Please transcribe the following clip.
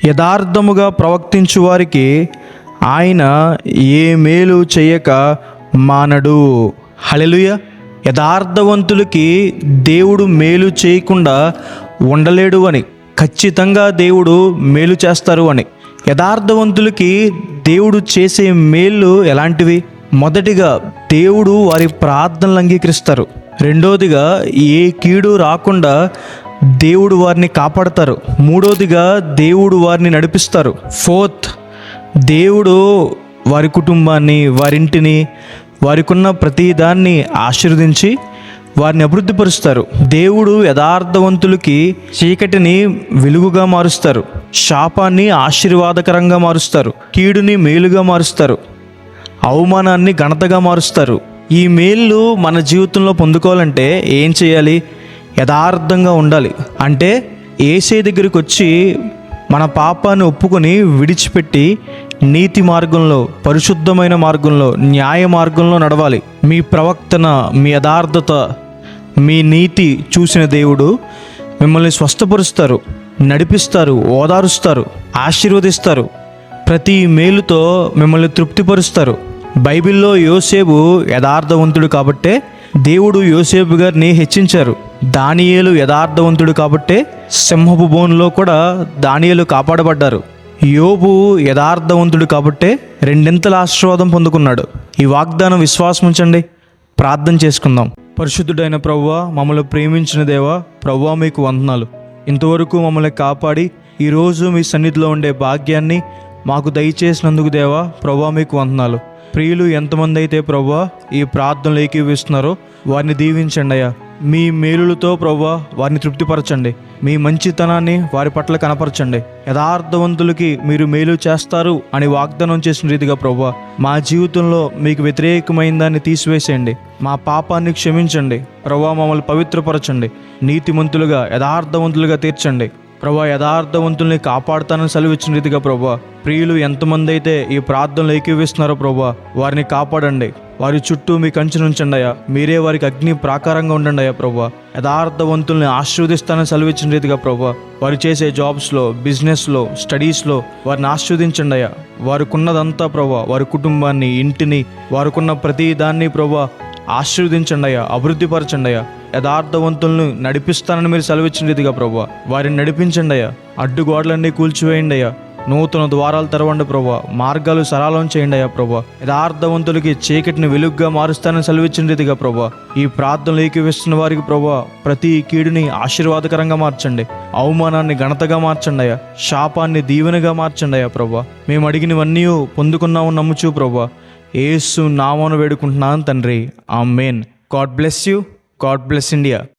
యథార్థముగా ప్రవర్తించు వారికి ఆయన ఏ మేలు చేయక మానడు. హల్లెలూయా. యథార్థవంతులకి దేవుడు మేలు చేయకుండా ఉండలేడు అని, ఖచ్చితంగా దేవుడు మేలు చేస్తారు అని. యథార్థవంతులకి దేవుడు చేసే మేళ్ళు ఎలాంటివి? మొదటిగా దేవుడు వారి ప్రార్థనలు అంగీకరిస్తారు. రెండోదిగా ఏ కీడు రాకుండా దేవుడు వారిని కాపాడతారు. మూడోదిగా దేవుడు వారిని నడిపిస్తారు. ఫోర్త్, దేవుడు వారి కుటుంబాన్ని, వారింటిని, వారికున్న ప్రతి దాన్ని ఆశీర్వదించి వారిని అభివృద్ధిపరుస్తారు. దేవుడు యథార్థవంతులకి చీకటిని వెలుగుగా మారుస్తారు, శాపాన్ని ఆశీర్వాదకరంగా మారుస్తారు, కీడుని మేలుగా మారుస్తారు, అవమానాన్ని ఘనతగా మారుస్తారు. ఈ మేళ్ళు మన జీవితంలో పొందుకోవాలంటే ఏం చేయాలి? యథార్థంగా ఉండాలి. అంటే యేసే దగ్గరికి వచ్చి మన పాపాన్ని ఒప్పుకొని విడిచిపెట్టి నీతి మార్గంలో, పరిశుద్ధమైన మార్గంలో, న్యాయ మార్గంలో నడవాలి. మీ ప్రవర్తన, మీ యథార్థత, మీ నీతి చూసిన దేవుడు మిమ్మల్ని స్వస్థపరుస్తారు, నడిపిస్తారు, ఓదారుస్తారు, ఆశీర్వదిస్తారు, ప్రతి మేలుతో మిమ్మల్ని తృప్తిపరుస్తారు. బైబిల్లో యోసేపు యథార్థవంతుడు కాబట్టే దేవుడు యోసేపు గారిని హెచ్చించారు. దానియేలు యథార్థవంతుడు కాబట్టే సింహపు బోనులో కూడా దానియేలు కాపాడబడ్డారు. యోబు యథార్థవంతుడు కాబట్టే రెండింతల ఆశీర్వాదం పొందుకున్నాడు. ఈ వాగ్దానం విశ్వాసం ఉంచండి. ప్రార్థన చేసుకుందాం. పరిశుద్ధుడైన ప్రభువా, మమ్మల్ని ప్రేమించిన దేవా, ప్రభువా మీకు వందనాలు. ఇంతవరకు మమ్మల్ని కాపాడి ఈరోజు మీ సన్నిధిలో ఉండే భాగ్యాన్ని మాకు దయచేసినందుకు దేవా, ప్రభువా మీకు వందనాలు. ప్రియులు ఎంతమంది అయితే ప్రభువా ఈ ప్రార్థనలు ఏకీవిస్తున్నారో వారిని దీవించండి అయ్యా. మీ మేలులతో ప్రభువా వారిని తృప్తిపరచండి. మీ మంచితనాన్ని వారి పట్ల కనపరచండి. యథార్థవంతులకి మీరు మేలు చేస్తారు అని వాగ్దానం చేసిన రీతిగా ప్రభువా మా జీవితంలో మీకు వ్యతిరేకమైన దాన్ని తీసివేసేయండి. మా పాపాన్ని క్షమించండి ప్రభువా. మమ్మల్ని పవిత్రపరచండి. నీతిమంతులుగా, యథార్థవంతులుగా తీర్చండి ప్రభువా. యథార్థవంతుల్ని కాపాడుతానని సెలవిచ్చిన రీతిగా ప్రభువా ప్రియులు ఎంతమంది అయితే ఈ ప్రార్థనలు ఏకీవిస్తున్నారో ప్రభువా వారిని కాపాడండి. వారి చుట్టూ మీ కంచె ఉంచండి అయ్యా. మీరే వారికి అగ్ని ప్రాకారంగా ఉండండి అయ్యా ప్రభువా. యథార్థవంతుల్ని ఆశీర్వదిస్తానని సెలవిచ్చిన రీతిగా ప్రభువా వారు చేసే జాబ్స్లో, బిజినెస్లో, స్టడీస్లో వారిని ఆశీర్వదించండి అయ్యా. వారికున్నదంతా ప్రభువా, వారి కుటుంబాన్ని, ఇంటిని, వారికున్న ప్రతి దాన్ని ప్రభువా ఆశీర్వదించండి అయ్యా, అభివృద్ధిపరచండి అయ్యా. యథార్థవంతులను నడిపిస్తానని మీరు సెలవిచ్చిన రీతిగా ప్రభువా వారిని నడిపించండి అయ్యా. అడ్డుగోడలన్నీ కూల్చివేయండి అయ్యా. నూతన ద్వారాలు తెరవండి ప్రభువా. మార్గాలు సరళం చేయండి అయ్యా ప్రభువా. యథార్థవంతులకి చీకటిని వెలుగుగా మారుస్తానని సెలవిచ్చిన రీతిగా ప్రభువా ఈ ప్రార్థనలు ఏకీవిస్తున్న వారికి ప్రభువా ప్రతి కీడుని ఆశీర్వాదకరంగా మార్చండి. అవమానాన్ని ఘనతగా మార్చండి అయ్యా. శాపాన్ని దీవెనగా మార్చండి అయ్యా ప్రభువా. మేము అడిగినవన్నీ పొందుకున్నాము నమ్ముచు ప్రభువా యేసు నామమున వేడుకుంటున్నాను తండ్రి. ఆమేన్. God bless you. God bless India.